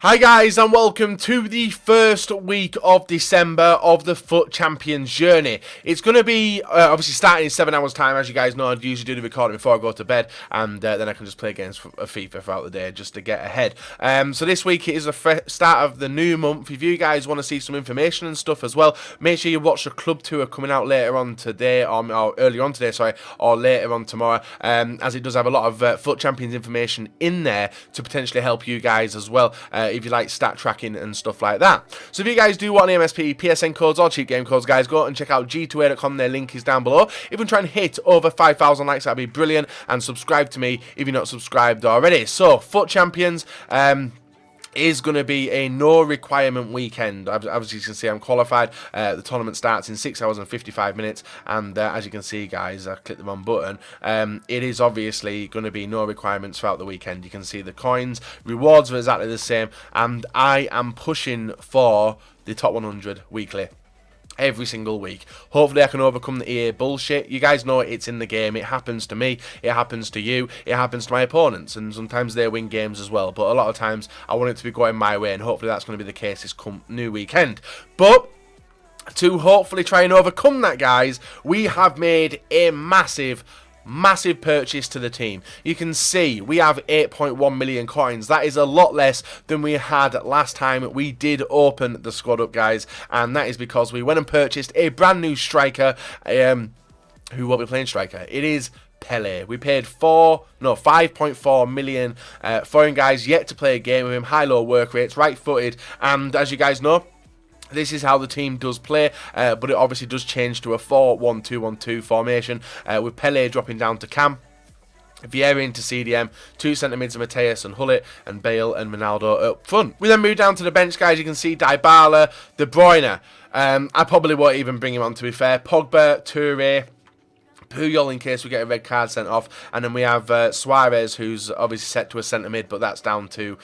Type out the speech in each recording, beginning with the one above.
Hi guys and welcome to the first week of December of the FUT Champions journey. It's going to be obviously starting in 7 hours time. As you guys know, I usually do the recording before I go to bed, and then I can just play games of FIFA throughout the day just to get ahead. So this week it is the start of the new month. If you guys want to see some information and stuff as well, make sure you watch the club tour coming out later on today, or earlier on today, sorry, or later on tomorrow, as it does have a lot of FUT Champions information in there to potentially help you guys as well. If you like stat tracking and stuff like that. So if you guys do want MSP, PSN codes or cheap game codes, guys, go and check out g2a.com. Their link is down below. If you can try and hit over 5,000 likes, that'd be brilliant. And subscribe to me if you're not subscribed already. So FUT Champions is going to be a no requirement weekend. As you can see, I'm qualified. The tournament starts in 6 hours and 55 minutes, and as you can see, guys, I clicked the wrong button. It is obviously going to be no requirements throughout the weekend. You can see the coins, rewards are exactly the same, and I am pushing for the top 100 weekly. Every single week. Hopefully I can overcome the EA bullshit. You guys know it's in the game. It happens to me. It happens to you. It happens to my opponents. And sometimes they win games as well. But a lot of times I want it to be going my way. And hopefully that's going to be the case this new weekend. But to hopefully try and overcome that, guys, we have made a massive purchase to the team. You can see we have 8.1 million coins. That is a lot less than we had last time we did open the squad up, guys, and that is because we went and purchased a brand new striker. Who will be playing striker? It is Pele. We paid 5.4 million for him, guys. Yet to play a game with him. High-low work rates, right-footed, and as you guys know, this is how the team does play, but it obviously does change to a 4-1-2-1-2 formation, with Pele dropping down to Cam, Vieira into CDM, 2 centre mids of Mateus and Hullet, and Bale and Ronaldo up front. We then move down to the bench, guys. You can see DYBALA, De Bruyne. I probably won't even bring him on, to be fair. Pogba, Toure, Puyol in case we get a red card sent off, and then we have SUAREZ, who's obviously set to a centre mid, but that's down to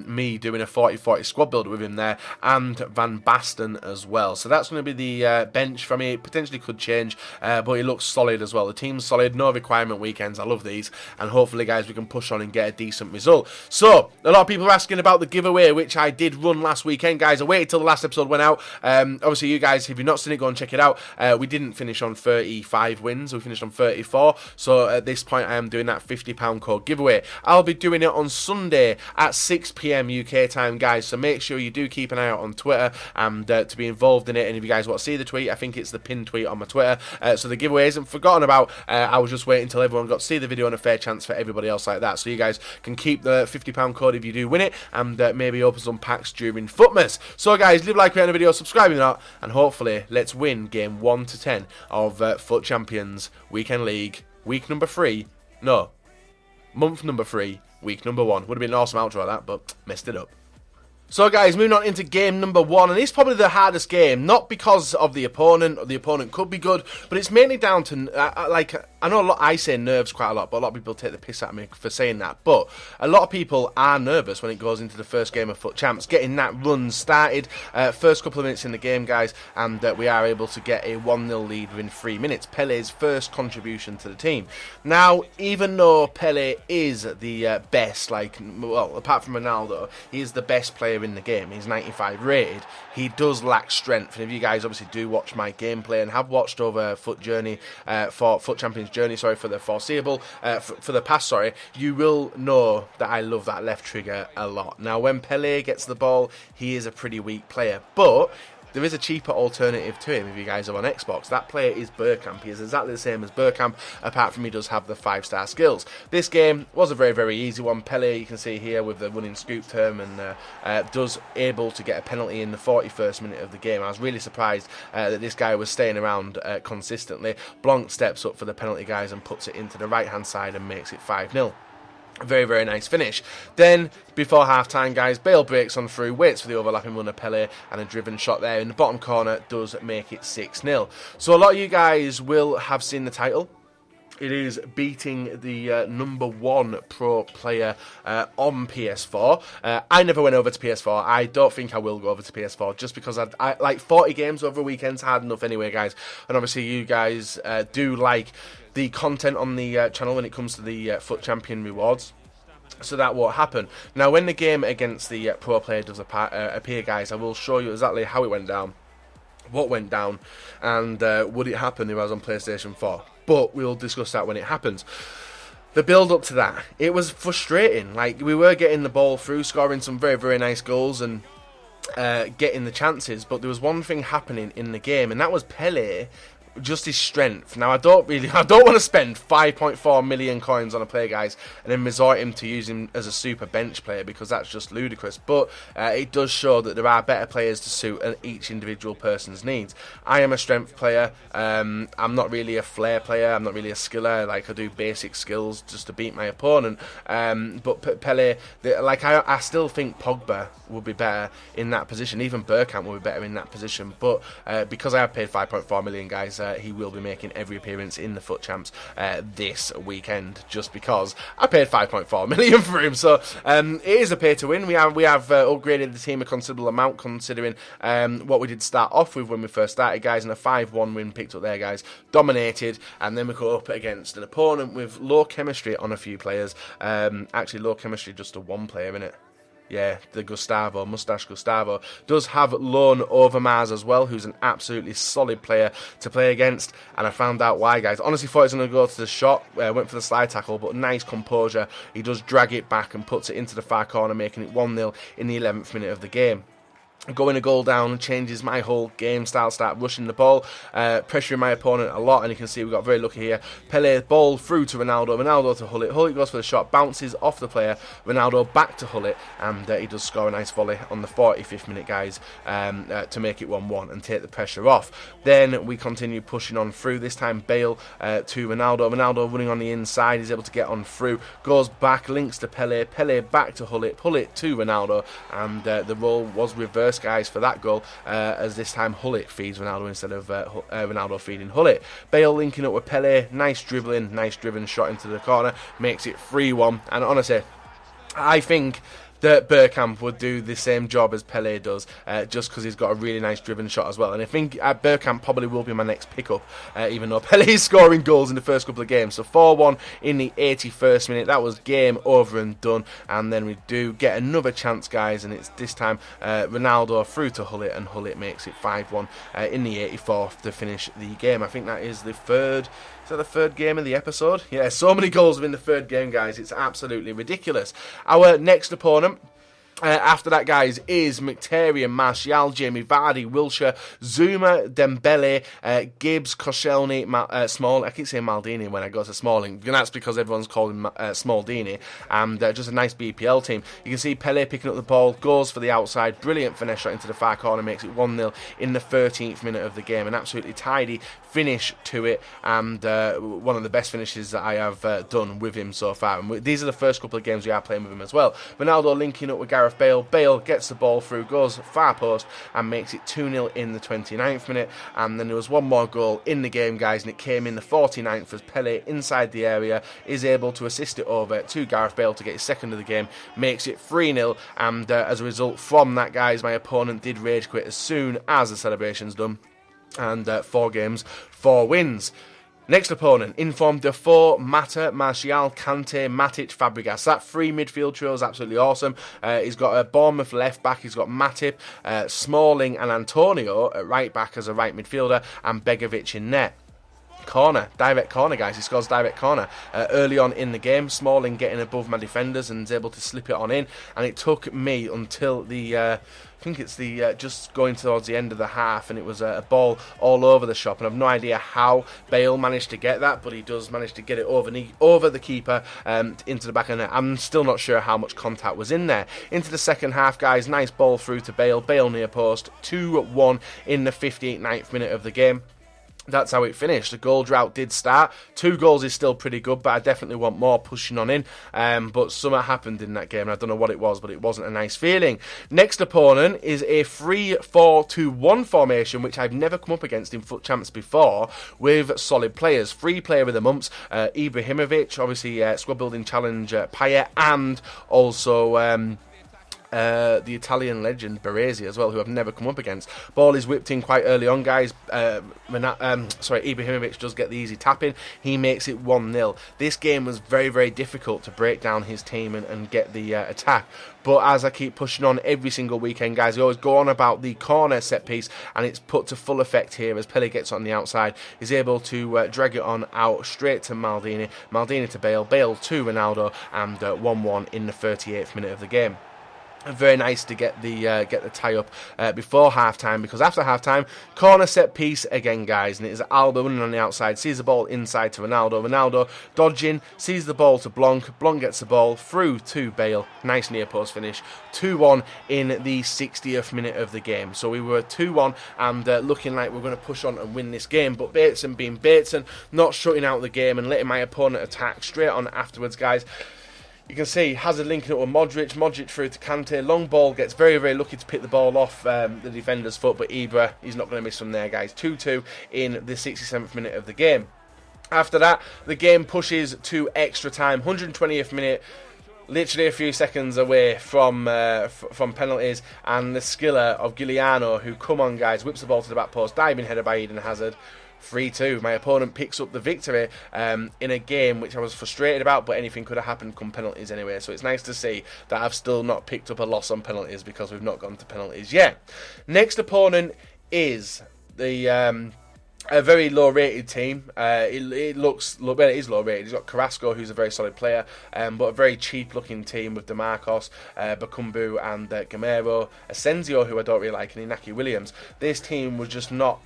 me doing a 40-40 squad builder with him there, and Van Basten as well. So that's going to be the bench for me. It potentially could change, but it looks solid as well. The team's solid, no requirement weekends. I love these, and hopefully, guys, we can push on and get a decent result. So a lot of people are asking about the giveaway, which I did run last weekend, guys. I waited till the last episode went out. Obviously, you guys, if you've not seen it, go and check it out. We didn't finish on 35 wins. We finished on 34, so at this point I am doing that £50 code giveaway. I'll be doing it on Sunday at 6 PM UK time, guys, so make sure you do keep an eye out on Twitter and to be involved in it. And if you guys want to see the tweet, I think it's the pinned tweet on my Twitter, so the giveaway isn't forgotten about. I was just waiting until everyone got to see the video and a fair chance for everybody else like that, so you guys can keep the £50 code if you do win it, and maybe open some packs during Futmas. So guys, leave a like, rate on the video, subscribe if you're not, and hopefully let's win game 1 to 10 of FUT Champions Weekend League, week number 3, no, month number 3, week number 1. Would have been an awesome outro like that, but messed it up. So guys, moving on into game number 1, and it's probably the hardest game, not because of the opponent, or the opponent could be good, but it's mainly down to, I know I say nerves quite a lot, but a lot of people take the piss out of me for saying that, but a lot of people are nervous when it goes into the first game of FUT Champs, getting that run started, first couple of minutes in the game, guys, and we are able to get a 1-0 lead within 3 minutes, Pele's first contribution to the team. Now, even though Pele is the best, well, apart from Ronaldo, he is the best player in the game, he's 95 rated, he does lack strength. And if you guys obviously do watch my gameplay and have watched over FUT Champions journey, sorry, for the foreseeable, for the past, sorry, you will know that I love that left trigger a lot. Now, when Pele gets the ball, he is a pretty weak player, but there is a cheaper alternative to him if you guys are on Xbox. That player is Bergkamp. He is exactly the same as Bergkamp, apart from he does have the 5-star skills. This game was a very, very easy one. Pele, you can see here with the running scoop term, and does able to get a penalty in the 41st minute of the game. I was really surprised that this guy was staying around consistently. Blanc steps up for the penalty, guys, and puts it into the right-hand side and makes it 5-0. Very, very nice finish. Then, before half-time, guys, Bale breaks on through, waits for the overlapping run of Pele, and a driven shot there in the bottom corner does make it 6-0. So a lot of you guys will have seen the title. It is beating the #1 pro player on PS4. I never went over to PS4. I don't think I will go over to PS4 just because I like 40 games over a weekend's hard enough anyway, guys. And obviously you guys do like the content on the channel when it comes to the FUT Champion rewards. So that won't happen. Now, when the game against the pro player does appear, guys, I will show you exactly how it went down, what went down, and would it happen if I was on PlayStation 4. But we'll discuss that when it happens. The build up to that, it was frustrating. Like, we were getting the ball through, scoring some very, very nice goals and getting the chances, but there was one thing happening in the game, and that was Pele. Just his strength. Now, I don't want to spend 5.4 million coins on a player, guys, and then resort him to use him as a super bench player, because that's just ludicrous. But it does show that there are better players to suit each individual person's needs. I am a strength player. I'm not really a flair player. I'm not really a skiller. Like, I do basic skills just to beat my opponent. But Pele, I still think Pogba would be better in that position. Even Bergkamp would be better in that position. But because I have paid 5.4 million, guys, he will be making every appearance in the FUT Champs this weekend, just because I paid 5.4 million for him. So it is a pay to win. We have upgraded the team a considerable amount, considering what we did start off with when we first started, guys, and a 5-1 win picked up there, guys. Dominated, and then we go up against an opponent with low chemistry on a few players. Actually, low chemistry just to one player, innit? Yeah, the Mustache Gustavo, does have loan Overmars as well, who's an absolutely solid player to play against. And I found out why, guys. Honestly thought he was going to go to the shot, went for the slide tackle, but nice composure. He does drag it back and puts it into the far corner, making it 1-0 in the 11th minute of the game. Going a goal down changes my whole game style. Start rushing the ball, pressuring my opponent a lot, and you can see we got very lucky here. Pele, ball through to Ronaldo, Ronaldo to Hullet, Hullet goes for the shot, bounces off the player, Ronaldo back to Hullet, and he does score a nice volley on the 45th minute, guys, to make it 1-1 and take the pressure off. Then we continue pushing on through, this time Bale to Ronaldo, Ronaldo running on the inside, he's able to get on through, goes back, links to Pele, Pele back to Hullet, Hullet to Ronaldo, and the role was reversed, guys, for that goal, as this time Hullet feeds Ronaldo instead of Ronaldo feeding Hullet. Bale linking up with Pele, nice dribbling, nice driven shot into the corner, makes it 3-1, and honestly, I think that Bergkamp would do the same job as Pele does, just because he's got a really nice driven shot as well. And I think Bergkamp probably will be my next pickup, even though Pele is scoring goals in the first couple of games. So 4-1 in the 81st minute. That was game over and done. And then we do get another chance, guys, and it's this time Ronaldo through to Hullet, and Hullet makes it 5-1 in the 84th to finish the game. I think that is the third. Is that the third game of the episode? Yeah, so many goals within the third game, guys. It's absolutely ridiculous. Our next opponent after that, guys, is Mkhitaryan, Martial, Jamie Vardy, Wilshere, Zuma, Dembele, Gibbs, Koscielny, Small. I keep saying Maldini when I go to Smalling, and that's because everyone's calling him Smaldini. And just a nice BPL team. You can see Pele picking up the ball, goes for the outside, brilliant finesse shot into the far corner, makes it 1-0 in the 13th minute of the game. An absolutely tidy finish to it, and one of the best finishes that I have done with him so far. And these are the first couple of games we are playing with him as well. Ronaldo linking up with Gareth Bale. Bale gets the ball through, goes far post, and makes it 2-0 in the 29th minute. And then there was one more goal in the game, guys, and it came in the 49th as Pele, inside the area, is able to assist it over to Gareth Bale to get his second of the game, makes it 3-0. And as a result from that, guys, my opponent did rage quit as soon as the celebration's done. And 4 games, 4 wins. Next opponent, informed Defoe, Mata, Martial, Kante, Matic, Fabregas. That 3 midfield trio is absolutely awesome. He's got a Bournemouth left back, he's got Matip, Smalling and Antonio at right back as a right midfielder, and Begovic in net. Corner, direct corner, guys. He scores direct corner early on in the game. Smalling getting above my defenders and is able to slip it on in, and it took me until the I think it's the just going towards the end of the half, and it was a ball all over the shop, and I've no idea how Bale managed to get that, but he does manage to get it over the keeper into the back of the net. I'm still not sure how much contact was in there. Into the second half, guys, nice ball through to Bale, Bale near post, 2-1 in the 59th minute of the game. That's how it finished. The goal drought did start. 2 goals is still pretty good, but I definitely want more pushing on in. But something happened in that game, and I don't know what it was, but it wasn't a nice feeling. Next opponent is a 3-4-2-1 formation, which I've never come up against in FUT Champs before, with solid players. 3 player of the months, Ibrahimovic, obviously squad building challenge, Payet, and also the Italian legend Baresi as well, who I've never come up against. Ball is whipped in quite early on, guys. Ibrahimovic does get the easy tap in. He makes it 1-0. This game was very, very difficult to break down his team and get the attack. But as I keep pushing on every single weekend, guys, I always go on about the corner set piece, and it's put to full effect here as Pele gets on the outside. He's able to drag it on out straight to Maldini. Maldini to Bale. Bale to Ronaldo, and 1-1 in the 38th minute of the game. Very nice to get the tie up before half time, because after half time, corner set piece again, guys, and it is Alba running on the outside, sees the ball inside to Ronaldo. Ronaldo dodging, sees the ball to Blanc. Blanc gets the ball through to Bale. Nice near post finish. 2-1 in the 60th minute of the game. So we were 2-1 and looking like we're going to push on and win this game. But Bateson being Bateson, not shutting out the game and letting my opponent attack straight on afterwards, guys. You can see Hazard linking up with Modric through to Kante. Long ball, gets very, very lucky to pick the ball off the defender's foot, but Ibra, he's not going to miss from there, guys. 2-2 in the 67th minute of the game. After that, the game pushes to extra time. 120th minute, literally a few seconds away from penalties, and the skiller of Giuliano, who, come on, guys, whips the ball to the back post, diving header by Eden Hazard. 3-2. My opponent picks up the victory in a game which I was frustrated about, but anything could have happened come penalties anyway. So it's nice to see that I've still not picked up a loss on penalties, because we've not gone to penalties yet. Next opponent is the a very low-rated team. It is low-rated. He's got Carrasco, who's a very solid player, but a very cheap-looking team with DeMarcos, Bakumbu, and Gamero, Asensio, who I don't really like, and Inaki Williams. This team was just not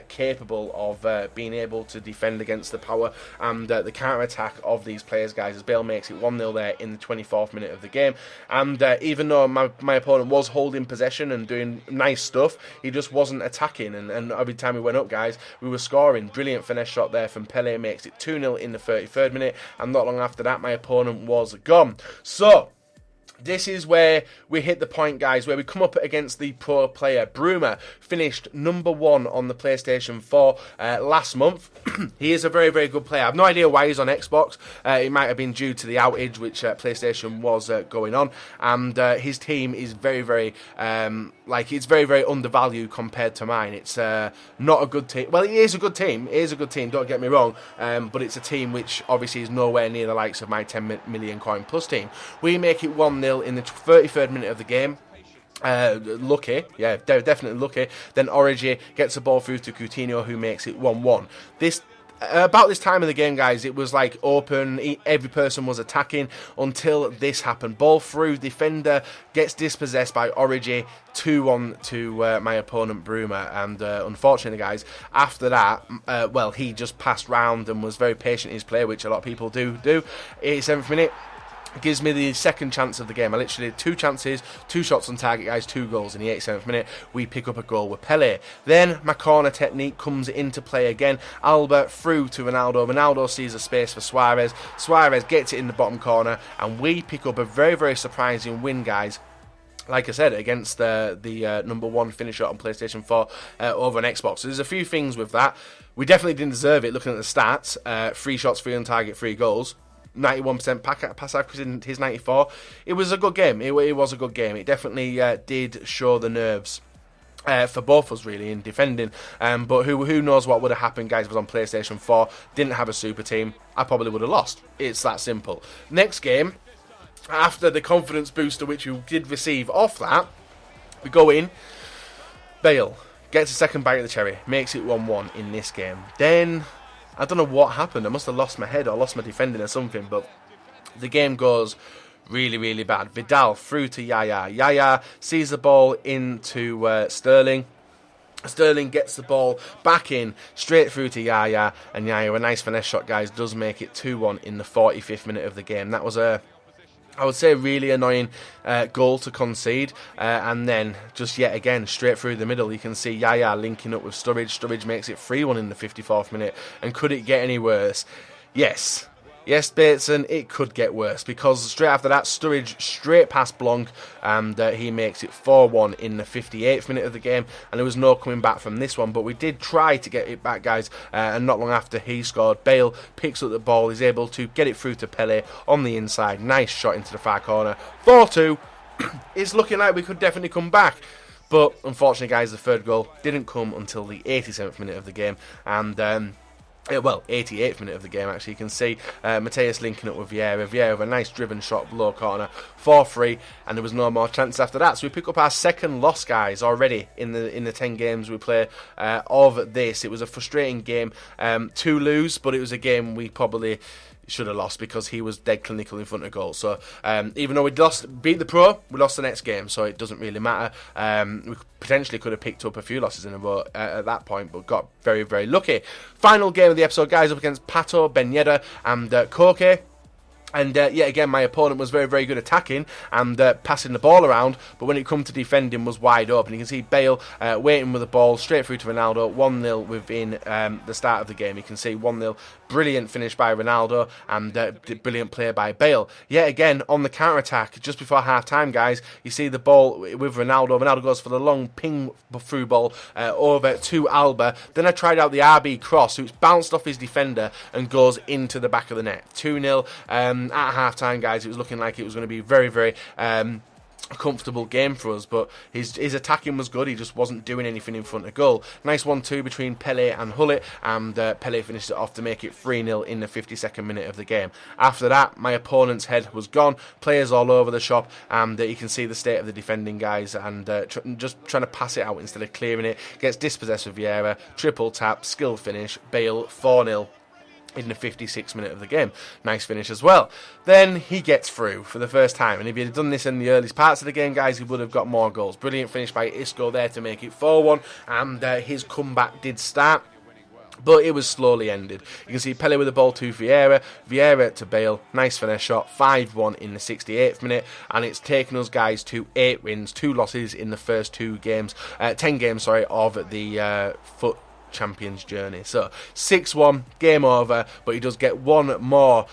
capable of being able to defend against the power and the counter-attack of these players, guys, as Bale makes it 1-0 there in the 24th minute of the game. And even though my opponent was holding possession and doing nice stuff, he just wasn't attacking, and every time we went up, guys, we were scoring. Brilliant finesse shot there from Pele, makes it 2-0 in the 33rd minute, and not long after that, my opponent was gone. So this is where we hit the point, guys, where we come up against the pro player. Bruma finished number 1 on the PlayStation 4 last month. He is a very, very good player. I have no idea why he's on Xbox. It might have been due to the outage which PlayStation was going on. And his team is very, very, it's very, very undervalued compared to mine. It's not a good team. Well, it is a good team. It is a good team, don't get me wrong. But it's a team which obviously is nowhere near the likes of my 10 million coin plus team. We make it 1-0 in the 33rd minute of the game. Lucky, yeah, definitely lucky. Then Origi gets the ball through to Coutinho, who makes it 1-1. About this time of the game, guys, it was like open. Every person was attacking until this happened. Ball through, defender gets dispossessed by Origi. 2-1 to my opponent Bruma, and unfortunately, guys, after that, he just passed round and was very patient in his play, which a lot of people do. 87th minute. Gives me the second chance of the game. I literally had 2 chances, 2 shots on target, guys, 2 goals in the 87th minute. We pick up a goal with Pele. Then my corner technique comes into play again. Alba through to Ronaldo. Ronaldo sees a space for Suarez. Suarez gets it in the bottom corner, and we pick up a very, very surprising win, guys. Like I said, against the number 1 finisher on PlayStation 4 over on Xbox. So there's a few things with that. We definitely didn't deserve it looking at the stats. 3 shots, 3 on target, 3 goals. 91% pass accuracy in his 94. It was a good game. It was a good game. It definitely did show the nerves for both of us, really, in defending. But who knows what would have happened, guys, if it was on PlayStation 4. Didn't have a super team. I probably would have lost. It's that simple. Next game, after the confidence booster which we did receive off that, we go in. Bale gets a second bite of the cherry. Makes it 1-1 in this game. Then I don't know what happened. I must have lost my head or lost my defending or something, but the game goes really, really bad. Vidal through to Yaya. Yaya sees the ball into Sterling. Sterling gets the ball back in, straight through to Yaya, and Yaya, a nice finesse shot, guys, does make it 2-1 in the 45th minute of the game. That was I would say, really annoying goal to concede, and then just yet again straight through the middle you can see Yaya linking up with Sturridge. Sturridge makes it 3-1 in the 54th minute, and could it get any worse? Yes, Bateson, it could get worse, because straight after that, Sturridge straight past Blanc, and he makes it 4-1 in the 58th minute of the game, and there was no coming back from this one, but we did try to get it back, guys, and not long after he scored, Bale picks up the ball, is able to get it through to Pele on the inside, nice shot into the far corner, 4-2, it's looking like we could definitely come back. But unfortunately, guys, the third goal didn't come until the 87th minute of the game, and well, 88th minute of the game, actually. You can see Mateus linking up with Vieira. Vieira with a nice driven shot, low corner, 4-3, and there was no more chances after that. So we pick up our second loss, guys, already in the 10 games we play of this. It was a frustrating game to lose, but it was a game we probably should have lost because he was dead clinical in front of goal. So even though we beat the Pro, we lost the next game, so it doesn't really matter. We potentially could have picked up a few losses in a row at that point, but got very, very lucky. Final game of the episode, guys, up against Pato, Ben Yedder and Koke. And yet again, my opponent was very, very good attacking and passing the ball around, but when it come to defending, was wide open. You can see Bale waiting with the ball straight through to Ronaldo. 1-0 within the start of the game. You can see 1-0. Brilliant finish by Ronaldo and brilliant play by Bale. Yet again, on the counter-attack, just before half-time, guys, you see the ball with Ronaldo. Ronaldo goes for the long ping through ball over to Alba. Then I tried out the RB cross, so it's bounced off his defender and goes into the back of the net. 2-0. At half-time, guys, it was looking like it was going to be very, very a comfortable game for us, but his attacking was good. He just wasn't doing anything in front of goal. Nice 1-2 between Pele and Hullet, and Pele finished it off to make it 3-0 in the 52nd minute of the game. After that, my opponent's head was gone. Players all over the shop, and you can see the state of the defending guys, and just trying to pass it out instead of clearing it. Gets dispossessed with Vieira, triple tap, skill finish, Bale, 4-0. In the 56th minute of the game. Nice finish as well. Then he gets through for the first time, and if he had done this in the earliest parts of the game, guys, he would have got more goals. Brilliant finish by Isco there to make it 4-1, and his comeback did start, but it was slowly ended. You can see Pele with the ball to Vieira, Vieira to Bale, nice finesse shot, 5-1 in the 68th minute, and it's taken us, guys, to 8 wins, 2 losses in the first 10 games, of the FUT Champions journey. So 6-1, game over, but he does get one more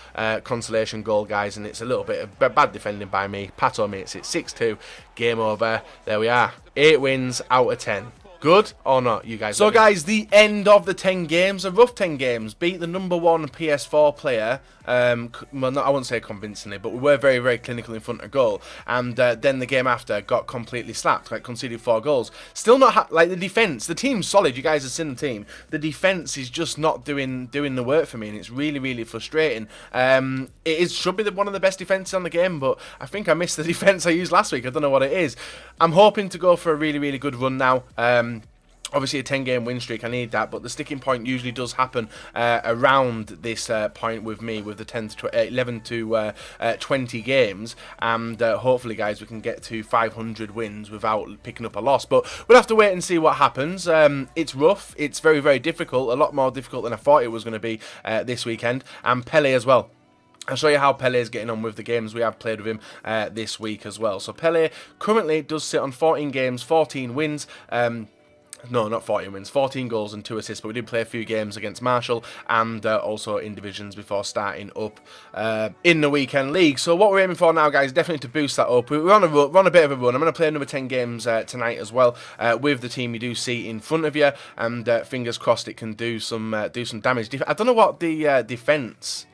consolation goal, guys, and it's a little bit of bad defending by me. Pato makes it 6-2, game over. There we are, 8 wins out of 10. Good or not, you guys? So, guys, the end of the 10 games, a rough 10 games. Beat the #1 PS4 player. Well, no, I wouldn't say convincingly, but we were very, very clinical in front of goal. And then the game after got completely slapped, like conceded 4 goals. Still not like the defense. The team's solid. You guys have seen the team. The defense is just not doing the work for me, and it's really, really frustrating. Should be one of the best defenses on the game, but I think I missed the defense I used last week. I don't know what it is. I'm hoping to go for a really, really good run now. Obviously a 10-game win streak, I need that, but the sticking point usually does happen around this point with me, with the 11 to 20 games, and hopefully, guys, we can get to 500 wins without picking up a loss, but we'll have to wait and see what happens. It's rough, it's very, very difficult, a lot more difficult than I thought it was going to be this weekend, and Pele as well. I'll show you how Pele is getting on with the games we have played with him this week as well. So Pele currently does sit on 14 games, 14 wins, no, not 14 wins, 14 goals and 2 assists, but we did play a few games against Marshall and also in divisions before starting up in the weekend league. So what we're aiming for now, guys, definitely to boost that up. We're on a bit of a run. I'm going to play another 10 games tonight as well with the team you do see in front of you, and fingers crossed it can do some damage. I don't know what the defence...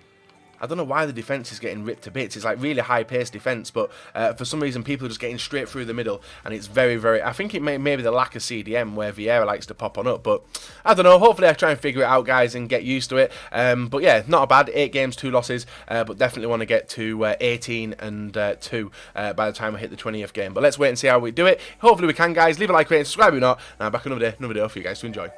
I don't know why the defence is getting ripped to bits. It's like really high-paced defence, but for some reason people are just getting straight through the middle, and it's very, very... I think it may be the lack of CDM where Vieira likes to pop on up, but I don't know. Hopefully I try and figure it out, guys, and get used to it. But yeah, not a bad 8 games, 2 losses, but definitely want to get to 18 and 2 by the time I hit the 20th game. But let's wait and see how we do it. Hopefully we can, guys. Leave a like, rate, and subscribe if you're not. And I'm back another video for you guys to enjoy.